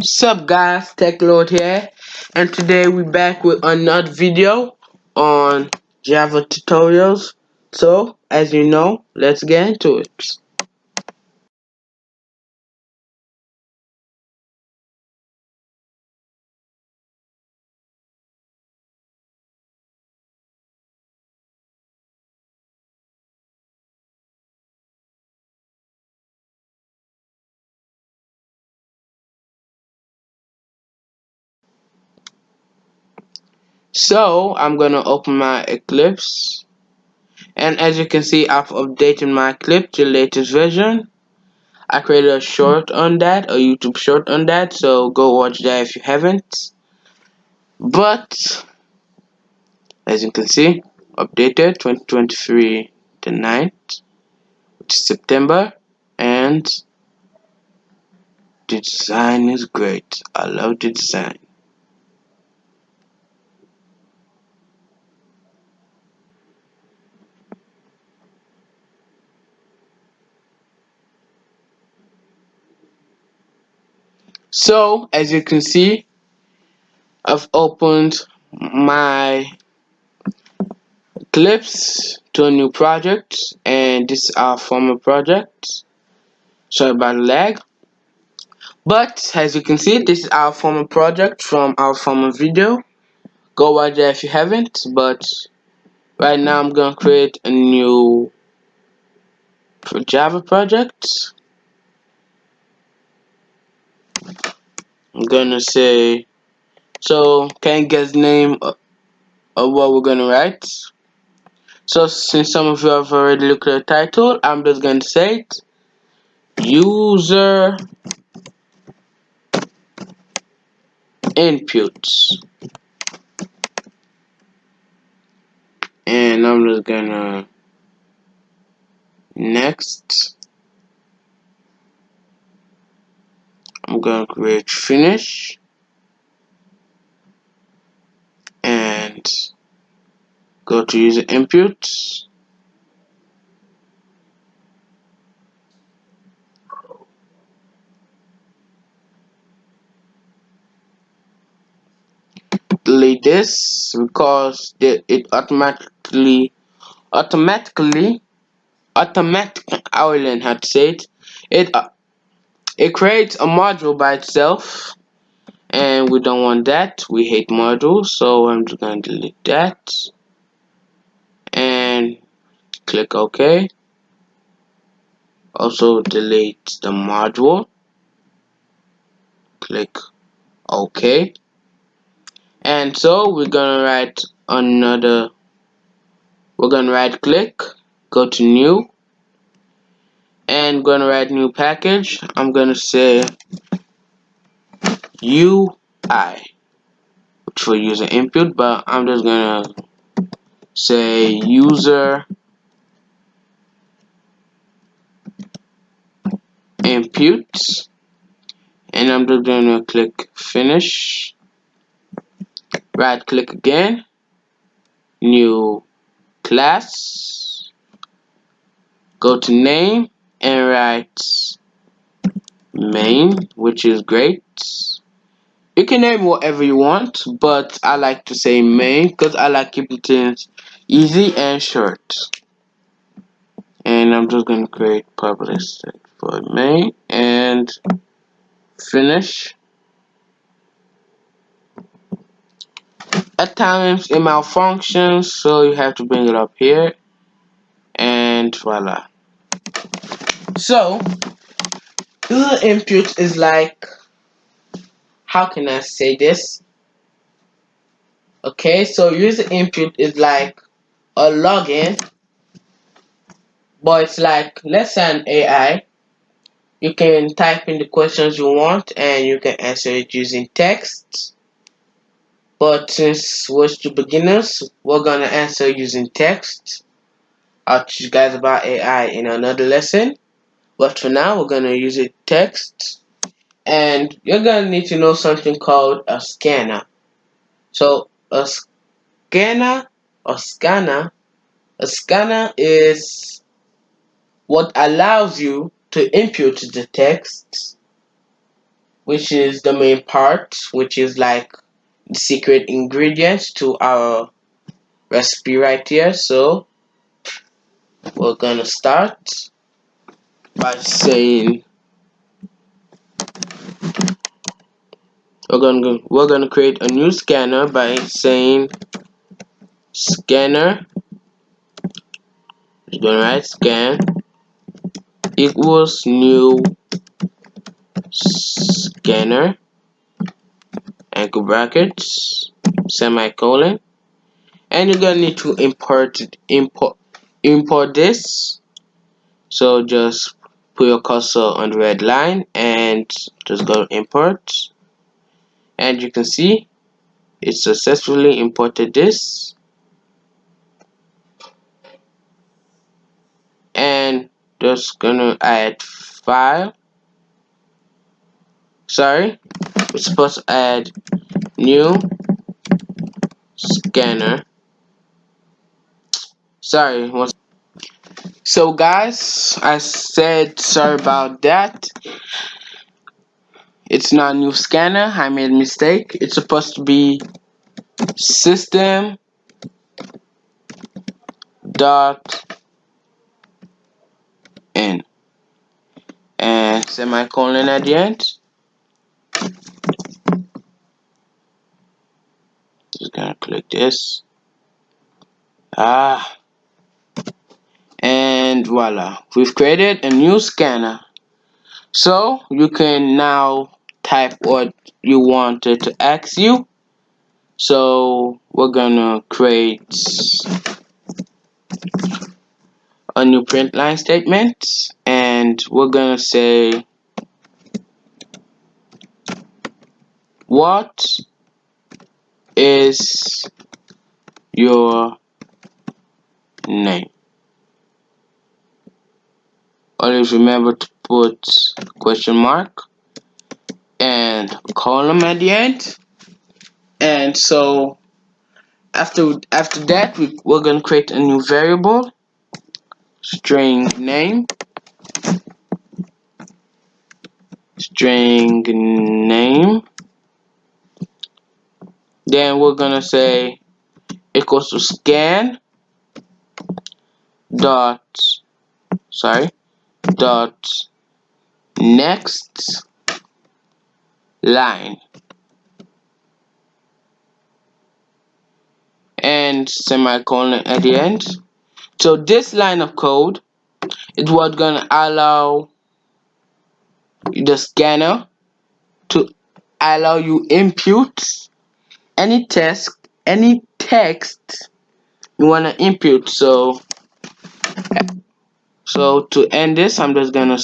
Sup guys, TechLord here, and today we're back with another video on Java tutorials. So, as you know, let's get into it. So, I'm gonna open my Eclipse, and as you can see, I've updated my Eclipse to the latest version. I created a short on that, a YouTube short on that, so go watch that if you haven't. But as you can see, updated 2023 the 9th, which is September, and the design is great. I love the design. So as you can see, I've opened my Eclipse to a new project, and this is our former project. Sorry about the lag. But as you can see, this is our former project from our former video. Go watch that if you haven't. But right now I'm gonna create a new Java project. I'm gonna say, so can you guess the name of what we're gonna write? So since some of you have already looked at the title, I'm just gonna say it. User inputs. And I'm just gonna next. I'm gonna create finish and go to user inputs. Delete this because it automatically I will learn how to say it. It creates a module by itself, and we don't want that. We hate modules, so I'm just gonna delete that and click OK. Also delete the module, click OK. And so we're gonna write another, we're gonna right click, go to new, and gonna write new package. I'm gonna say UI, which for user input, but I'm just gonna say user inputs, and I'm just gonna click finish, right click again, new class, go to name and write main, which is great. You can name whatever you want, but I like to say main because I like keeping things easy and short. And I'm just gonna create public static for main and finish. At times it malfunctions, so you have to bring it up here, and voila. So user input is like, how can I say this? Okay, so user input is like a login, but it's like, let's say an AI. You can type in the questions you want and you can answer it using text. But since we're still beginners, we're gonna answer using text. I'll teach you guys about AI in another lesson. But for now, we're gonna use it text. And you're gonna need to know something called a scanner. So a scanner is what allows you to input the text which is the main part, which is like the secret ingredients to our recipe right here. So we're gonna start by saying we're gonna create a new scanner by saying scanner. You're gonna write scan equals new scanner, angle brackets, semicolon, and you're gonna need to import this. So just put your cursor on the red line and just go to import, and you can see it successfully imported this. And just gonna add file. Sorry, we're supposed to add new scanner. Sorry. So guys, I said sorry about that. It's not new scanner. I made a mistake. It's supposed to be system dot in and semicolon at the end. Just gonna click this. And voila, we've created a new scanner. So you can now type what you wanted to ask you. So we're gonna create a new print line statement, and we're gonna say what is your name. Always remember to put question mark and column at the end. And so after that, we're gonna create a new variable, string name. Then we're gonna say equals to scan dot next line and semicolon at the end. So this line of code is what's gonna allow the scanner to allow you input any text you wanna input. So to end this, I'm just gonna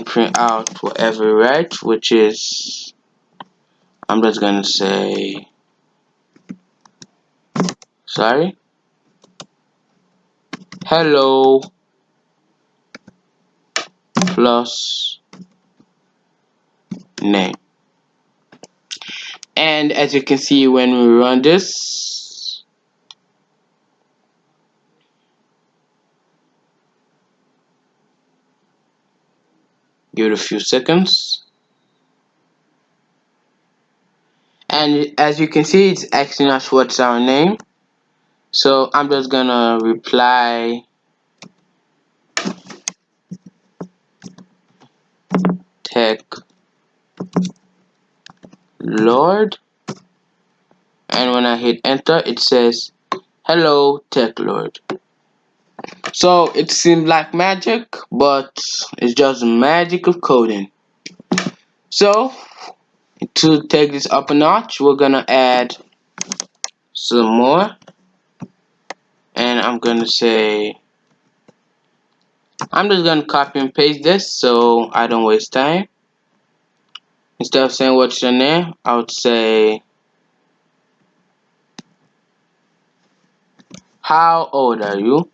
print out whatever we write, which is I'm just gonna say hello plus name. And as you can see, when we run this, give it a few seconds, and as you can see, it's asking us what's our name. So I'm just gonna reply Tech Lord, and when I hit enter, it says hello Tech Lord. So it seems like magic, but it's just magic of coding. So to take this up a notch, we're gonna add some more, and I'm just gonna copy and paste this so I don't waste time. Instead of saying what's your name, I would say how old are you?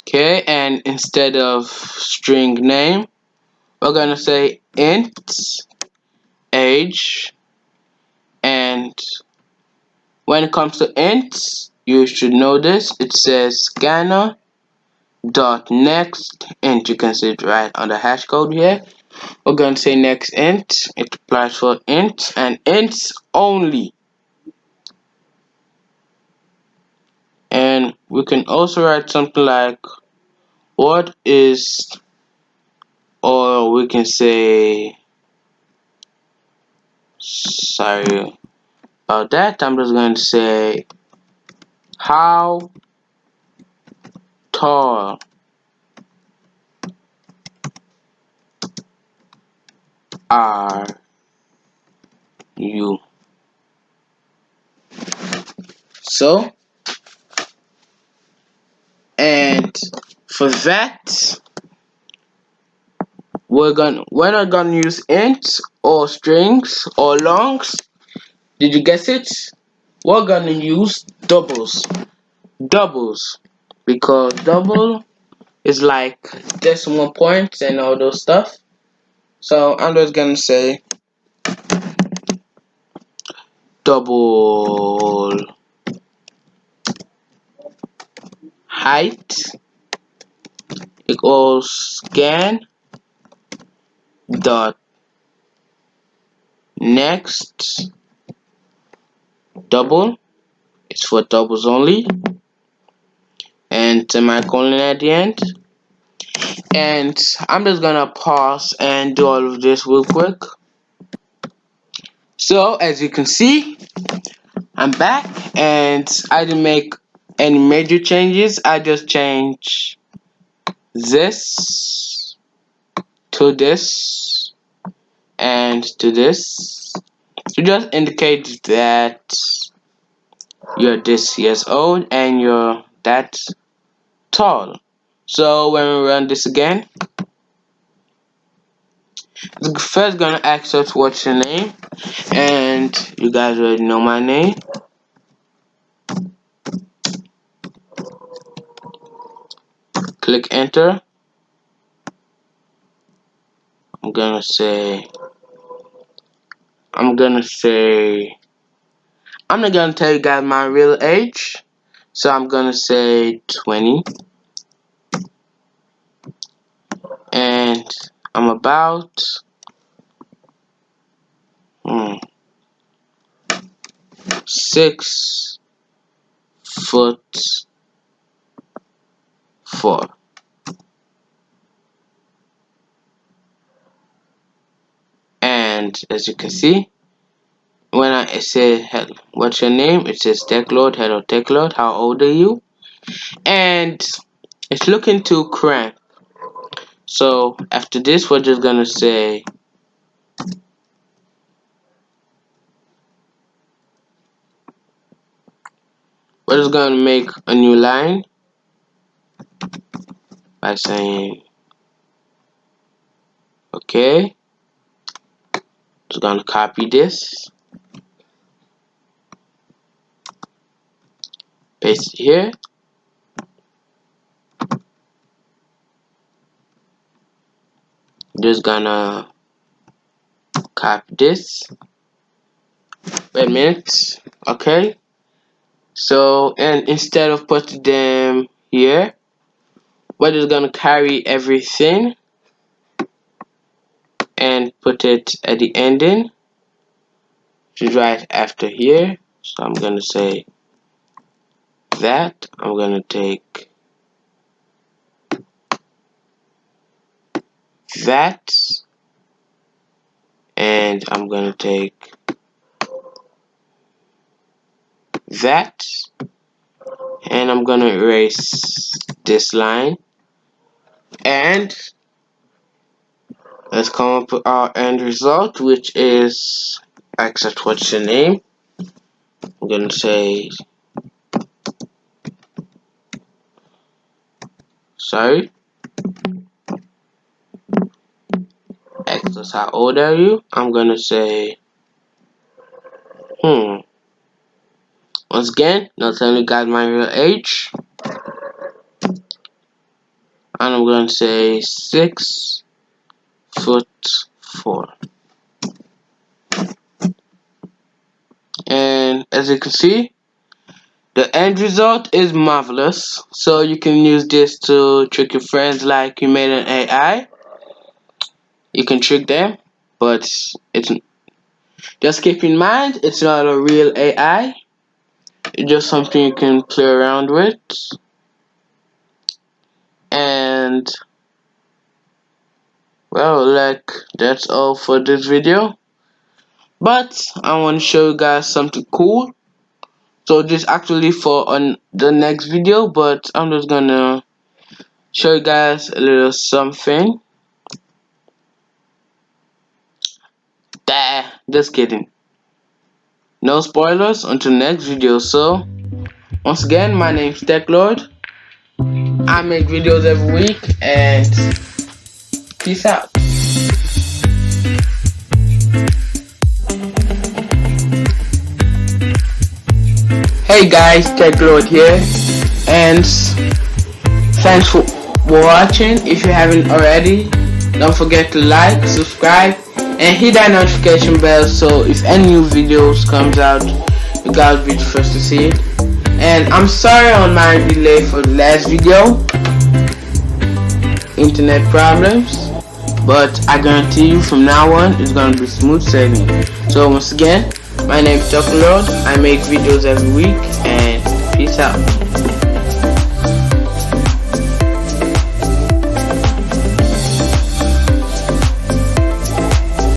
Okay, and instead of string name, we're gonna say int age. And when it comes to ints, you should know this. It says scanner dot next int. You can see it right on the hash code here. We're going to say next int. It applies for int and ints only. And we can also write something like what is, or we can say, sorry about that, I'm just going to say how tall are you? So, and for that, we're not gonna use ints or strings or longs. Did you guess it? We're gonna use doubles. Doubles, because double is like decimal points and all those stuff. So I'm just gonna say double height equals scan dot next double. It's for doubles only, and semicolon at the end. And I'm just gonna pause and do all of this real quick. So as you can see, I'm back, and I didn't make any major changes. I just changed this to this and to this to just indicate that you're this years old and you're that tall. So when we run this again, it's first gonna ask us what's your name, and you guys already know my name. Click enter. I'm not gonna tell you guys my real age, so I'm gonna say 20, and I'm about 6'4". And as you can see, when I say what's your name, it says TechLord. Hello TechLord, how old are you? And it's looking to crank. So after this, we're just gonna say we're just gonna make a new line by saying okay. Just gonna copy this, paste it here. Just gonna copy this. Wait a minute. Okay. So, and instead of putting them here, we're just gonna carry everything and put it at the ending, which is right after here. So I'm gonna say that. I'm gonna take that, and I'm gonna take that, and I'm gonna erase this line, and let's come up with our end result, which is accept what's your name. I'm gonna say sorry. Ask us how old are you. I'm gonna say once again, not telling you guys my real age, and I'm gonna say 6'4". And as you can see, The end result is marvelous. So you can use this to trick your friends like you made an AI. You can trick them, but it's just keep in mind it's not a real AI. It's just something you can play around with. And well, like that's all for this video. But I want to show you guys something cool. So this actually for on the next video, but I'm just gonna show you guys a little something. Just kidding. No spoilers until next video. So once again, my name's TechLord. I make videos every week, and peace out. Hey guys, TechLord here, and thanks for watching. If you haven't already, don't forget to like, subscribe, and hit that notification bell so if any new videos comes out, you guys will be the first to see it. And I'm sorry on my delay for the last video, internet problems, but I guarantee you from now on it's gonna be smooth sailing. So once again, my name is TechLord. I make videos every week, and peace out.